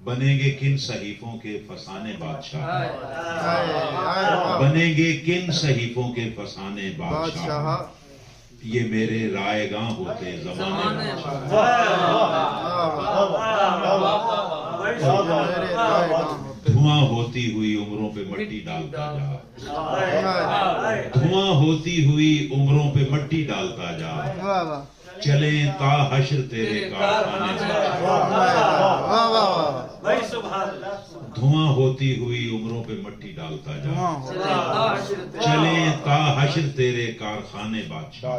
بنیں گے کن صحیفوں کے فسانے بادشاہ، بنیں گے کن صحیفوں کے فسانے بادشاہ، یہ میرے رائے گاں ہوتے زمانے دھواں ہوتی ہوئی عمروں پہ مٹی ڈالتا جا، دھواں ہوتی ہوئی عمروں پہ مٹی ڈالتا جا، چلیں تا حشر تیرے کارخانے، دھواں ہوتی ہوئی عمروں پہ مٹی ڈالتا جا، چلیں تا حشر تیرے کارخانے بادشاہ۔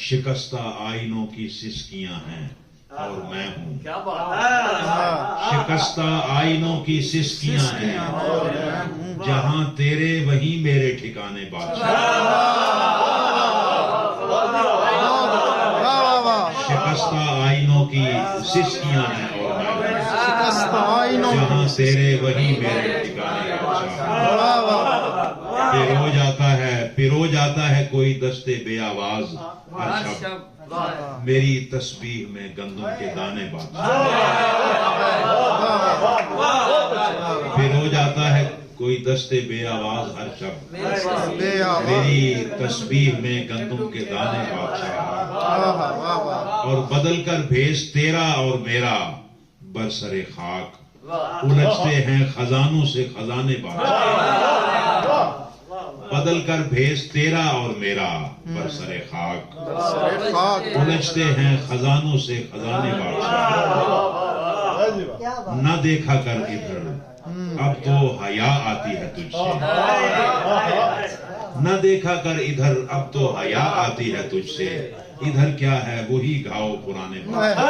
شکستہ آئینوں کی سسکیاں ہیں اور میں ہوں، شکستہ آئینوں کی سسکیاں ہیں، جہاں تیرے وہیں میرے ٹھکانے بادشاہ۔ شکستہ آئینوں کی سسکیاں ہیں اور میں ہوں، جہاں تیرے وہیں میرے ٹھکانے بادشاہ۔ پیرو جاتا ہے کوئی دستے بے آواز ہر شب، میری تسبیح میں گندم کے دانے بادشاہ۔ پیرو جاتا ہے کوئی دستے بے آواز ہر شب، میری تسبیح میں گندم کے دانے بادشاہ۔ اور بدل کر بھیج تیرا اور میرا برسر خاک، الجھتے ہیں خزانوں سے خزانے بادشاہ۔ بدل کر بھیج تیرا اور میرا برسر خاک، الجھتے ہیں خزانوں سے خزانے بادشاہ۔ نہ دیکھا کر ادھر اب تو حیا آتی ہے تجھ سے، نہ دیکھا کر ادھر اب تو حیا آتی ہے تجھ سے، ادھر کیا ہے وہی گھاؤ پرانے بادشاہ۔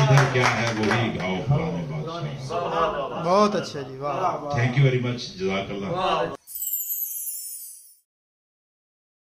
ادھر کیا ہے وہی گھاؤ پرانے بادشاہ۔ بہت اچھا جی، واہ، تھینک یو ویری مچ، جزاک اللہ۔